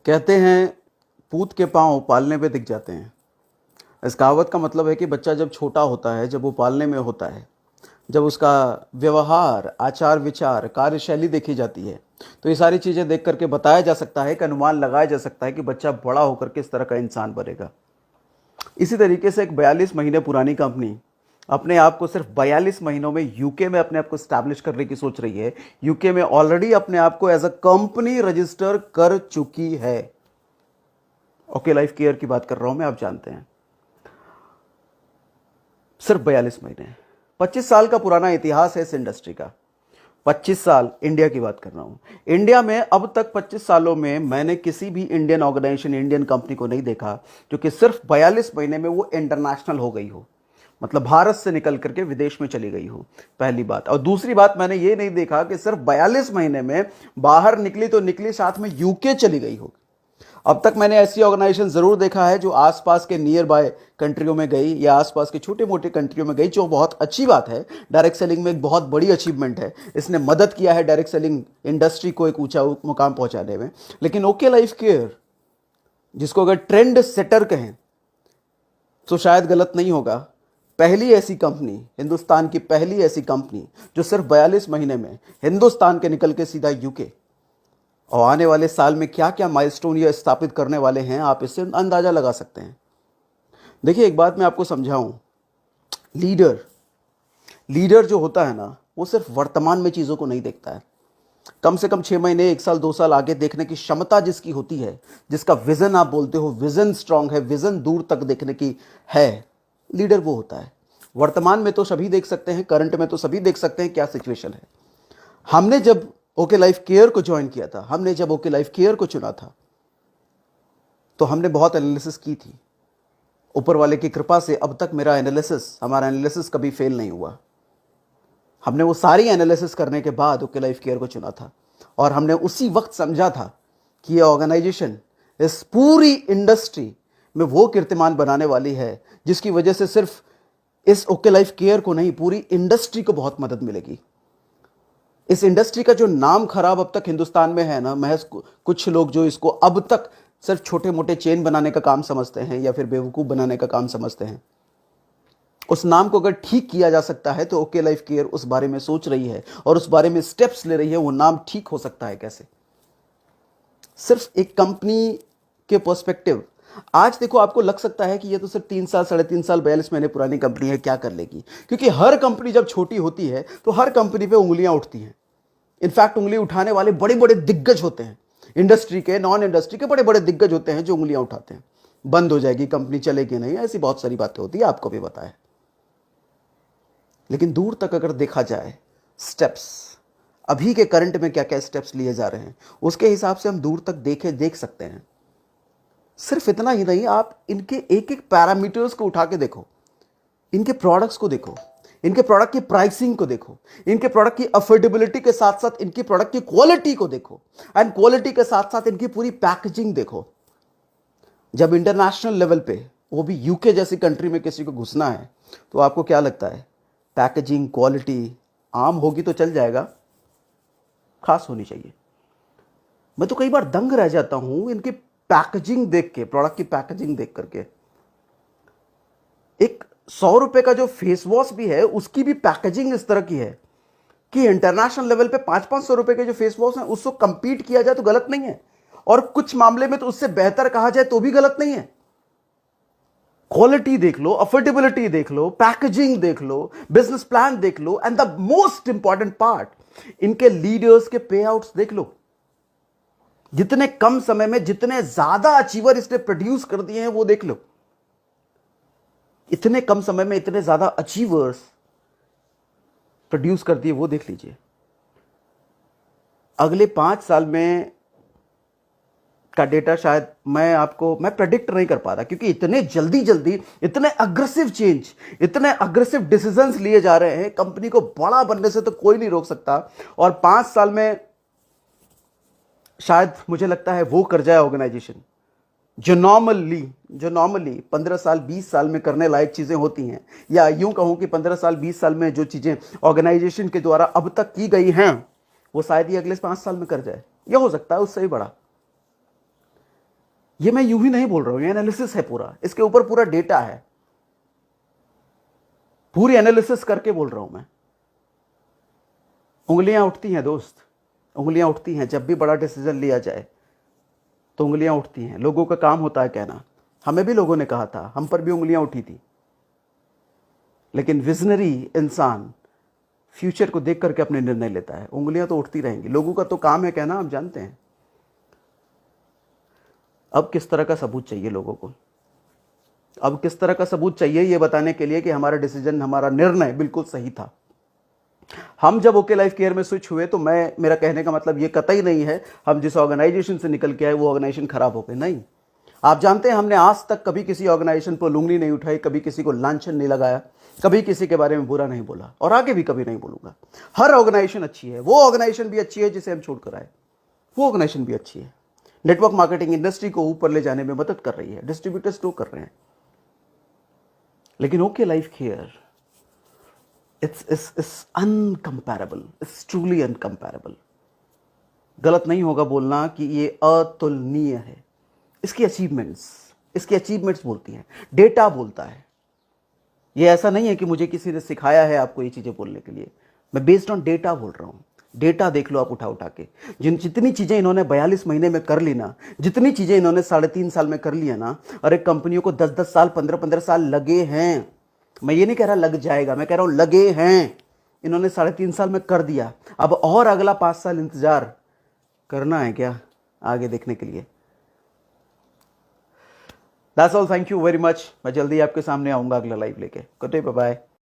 कहते हैं पूत के पांव पालने पे दिख जाते हैं। इस कहावत का मतलब है कि बच्चा जब छोटा होता है, जब वो पालने में होता है, जब उसका व्यवहार, आचार विचार, कार्यशैली देखी जाती है, तो ये सारी चीज़ें देख करके बताया जा सकता है कि अनुमान लगाया जा सकता है कि बच्चा बड़ा होकर किस तरह का इंसान बनेगा। इसी तरीके से एक 42 महीने पुरानी कंपनी अपने आप को सिर्फ 42 महीनों में यूके में अपने आप को स्टैब्लिश करने की सोच रही है। यूके में ऑलरेडी अपने आप को एज अ कंपनी रजिस्टर कर चुकी है। ओके लाइफ केयर की बात कर रहा हूं मैं, आप जानते हैं। सिर्फ 42 महीने, 25 साल का पुराना इतिहास है इस इंडस्ट्री का। 25 साल, इंडिया की बात कर रहा हूं। इंडिया में अब तक 25 सालों में मैंने किसी भी इंडियन ऑर्गेनाइजेशन, इंडियन कंपनी को नहीं देखा जो कि सिर्फ 42 महीने में वो इंटरनेशनल हो गई हो, मतलब भारत से निकल करके विदेश में चली गई हो। पहली बात। और दूसरी बात, मैंने ये नहीं देखा कि सिर्फ 42 महीने में बाहर निकली तो निकली, साथ में यूके चली गई हो। अब तक मैंने ऐसी ऑर्गेनाइजेशन जरूर देखा है जो आसपास के नियर बाय कंट्रियों में गई या आसपास के छोटे मोटे कंट्रियों में गई, जो बहुत अच्छी बात है। डायरेक्ट सेलिंग में एक बहुत बड़ी अचीवमेंट है, इसने मदद किया है डायरेक्ट सेलिंग इंडस्ट्री को एक ऊंचा मुकाम पहुंचाने में। लेकिन ओके लाइफ केयर, जिसको अगर ट्रेंड सेटर कहें तो शायद गलत नहीं होगा, पहली ऐसी कंपनी, हिंदुस्तान की पहली ऐसी कंपनी जो सिर्फ 42 महीने में हिंदुस्तान के निकल के सीधा यूके, और आने वाले साल में क्या क्या माइलस्टोन ये स्थापित करने वाले हैं, आप इससे अंदाजा लगा सकते हैं। देखिए, एक बात मैं आपको समझाऊं, लीडर लीडर जो होता है ना, वो सिर्फ वर्तमान में चीज़ों को नहीं देखता है। कम से कम 6 महीने, 1 साल, 2 साल आगे देखने की क्षमता जिसकी होती है, जिसका विजन आप बोलते हो, विजन स्ट्रांग है, विजन दूर तक देखने की है, लीडर वो होता है। वर्तमान में तो सभी देख सकते हैं, करंट में तो सभी देख सकते हैं क्या सिचुएशन है। हमने जब ओके लाइफ केयर को ज्वाइन किया था, हमने जब ओके लाइफ केयर को चुना था, तो हमने बहुत एनालिसिस की थी। ऊपर वाले की कृपा से अब तक हमारा एनालिसिस कभी फेल नहीं हुआ। हमने वो सारी एनालिसिस करने के बाद ओके लाइफ केयर को चुना था, और हमने उसी वक्त समझा था कि यह ऑर्गेनाइजेशन इस पूरी इंडस्ट्री में वो कीर्तिमान बनाने वाली है जिसकी वजह से सिर्फ इस ओके लाइफ केयर को नहीं, पूरी इंडस्ट्री को बहुत मदद मिलेगी। इस इंडस्ट्री का जो नाम खराब अब तक हिंदुस्तान में है ना, महज कुछ लोग जो इसको अब तक सिर्फ छोटे मोटे चेन बनाने का काम समझते हैं या फिर बेवकूफ़ बनाने का काम समझते हैं, उस नाम को अगर ठीक किया जा सकता है तो ओके लाइफ केयर उस बारे में सोच रही है और उस बारे में स्टेप्स ले रही है। वो नाम ठीक हो सकता है कैसे? सिर्फ एक कंपनी के पर्सपेक्टिव। आज देखो, आपको लग सकता है कि ये तो सिर्फ 3 साल, 3.5 साल, 42 महीने पुरानी कंपनी है, क्या कर लेगी? क्योंकि हर कंपनी जब छोटी होती है तो हर कंपनी पे उंगलियां उठती हैं। इनफैक्ट उंगली उठाने वाले बड़े बड़े दिग्गज होते हैं, इंडस्ट्री के, नॉन इंडस्ट्री के बड़े बड़े दिग्गज होते हैं जो उंगलियां उठाते हैं। बंद हो जाएगी कंपनी, चलेगी नहीं, ऐसी बहुत सारी बातें होती है, आपको भी पता है। लेकिन दूर तक अगर देखा जाए, स्टेप्स अभी के करंट में क्या क्या स्टेप्स लिए जा रहे हैं, उसके हिसाब से हम दूर तक देख सकते हैं। सिर्फ इतना ही नहीं, आप इनके एक एक पैरामीटर्स को उठा के देखो, इनके प्रोडक्ट्स को देखो, इनके प्रोडक्ट की प्राइसिंग को देखो, इनके प्रोडक्ट की अफोर्डेबिलिटी के साथ साथ इनकी प्रोडक्ट की क्वालिटी को देखो, एंड क्वालिटी के साथ साथ इनकी पूरी पैकेजिंग देखो। जब इंटरनेशनल लेवल पे, वो भी यूके जैसी कंट्री में किसी को घुसना है, तो आपको क्या लगता है, पैकेजिंग क्वालिटी आम होगी तो चल जाएगा? खास होनी चाहिए। मैं तो कई बार दंग रह जाता हूं इनकी पैकेजिंग देख के, प्रोडक्ट की पैकेजिंग देख करके। एक 100 रुपए का जो फेस वॉश भी है, उसकी भी पैकेजिंग इस तरह की है कि इंटरनेशनल लेवल पे 500-500 रुपए के जो फेस वॉश है, उसको कंपीट किया जाए तो गलत नहीं है, और कुछ मामले में तो उससे बेहतर कहा जाए तो भी गलत नहीं है। क्वालिटी देख लो, अफोर्डेबिलिटी देख लो, पैकेजिंग देख लो, बिजनेस प्लान देख लो, and the most important part, इनके लीडर्स के पे आउट्स देख लो। जितने कम समय में जितने ज्यादा अचीवर इसने प्रोड्यूस कर दिए हैं, वो देख लो। इतने कम समय में इतने ज्यादा अचीवर्स प्रोड्यूस कर दिए, वो देख लीजिए। अगले 5 साल में का डेटा शायद मैं प्रेडिक्ट नहीं कर पा रहा, क्योंकि इतने जल्दी इतने अग्रेसिव चेंज, इतने अग्रेसिव डिसीजंस लिए जा रहे हैं। कंपनी को बड़ा बनने से तो कोई नहीं रोक सकता, और 5 साल में शायद मुझे लगता है वो कर जाए ऑर्गेनाइजेशन जो नॉर्मली 15 साल 20 साल में करने लायक चीजें होती हैं, या यूं कहूं कि 15 साल 20 साल में जो चीजें ऑर्गेनाइजेशन के द्वारा अब तक की गई हैं, वो शायद ही अगले 5 साल में कर जाए, यह हो सकता है उससे ही बड़ा। ये मैं यूं ही नहीं बोल रहा हूं, ये एनालिसिस है पूरा, इसके ऊपर पूरा डेटा है, पूरी एनालिसिस करके बोल रहा हूं मैं। उंगलियां उठती हैं दोस्त, उंगलियां उठती हैं। जब भी बड़ा डिसीजन लिया जाए तो उंगलियां उठती हैं। लोगों का काम होता है कहना, हमें भी लोगों ने कहा था, हम पर भी उंगलियां उठी थी। लेकिन विजनरी इंसान फ्यूचर को देख करके अपने निर्णय लेता है। उंगलियां तो उठती रहेंगी, लोगों का तो काम है कहना, हम जानते हैं। अब किस तरह का सबूत चाहिए लोगों को? अब किस तरह का सबूत चाहिए ये बताने के लिए कि हमारा डिसीजन, हमारा निर्णय बिल्कुल सही था। हम जब ओके लाइफ केयर में स्विच हुए तो मेरा कहने का मतलब ये कतई नहीं है हम जिस ऑर्गेनाइजेशन से निकल के आए वो ऑर्गेनाइजेशन खराब हो गई, नहीं। आप जानते हैं हमने आज तक कभी किसी ऑर्गेनाइजेशन पर उंगली नहीं उठाई, कभी किसी को लांछन नहीं लगाया, कभी किसी के बारे में बुरा नहीं बोला, और आगे भी कभी नहीं बोलूंगा। हर ऑर्गेनाइजेशन अच्छी है, वो ऑर्गेनाइजेशन भी अच्छी है जिसे हम छोड़कर आए, वो ऑर्गेनाइजेशन भी अच्छी है। नेटवर्क मार्केटिंग इंडस्ट्री को ऊपर ले जाने में मदद कर रही है, डिस्ट्रीब्यूटर्स तो कर रहे हैं। लेकिन okay life care it's uncomparable, it's truly uncomparable. गलत नहीं होगा बोलना कि ये अतुलनीय है। इसकी अचीवमेंट्स बोलती हैं, डेटा बोलता है। ये ऐसा नहीं है कि मुझे किसी ने सिखाया है आपको ये चीजें बोलने के लिए, मैं बेस्ड ऑन डेटा बोल रहा हूं। डेटा देख लो आप उठा के, जितनी चीजें इन्होंने 42 महीने में कर ली ना, जितनी चीजें इन्होंने 3.5 साल में कर लिया ना, और एक कंपनियों को 10-10 साल 15-15 साल लगे हैं। मैं ये नहीं कह रहा लग जाएगा, मैं कह रहा हूं लगे हैं। इन्होंने 3.5 साल में कर दिया, अब और अगला 5 साल इंतजार करना है क्या आगे देखने के लिए? That's all, thank you very much. मैं जल्दी आपके सामने आऊंगा अगला लाइव लेके। Good day, bye bye.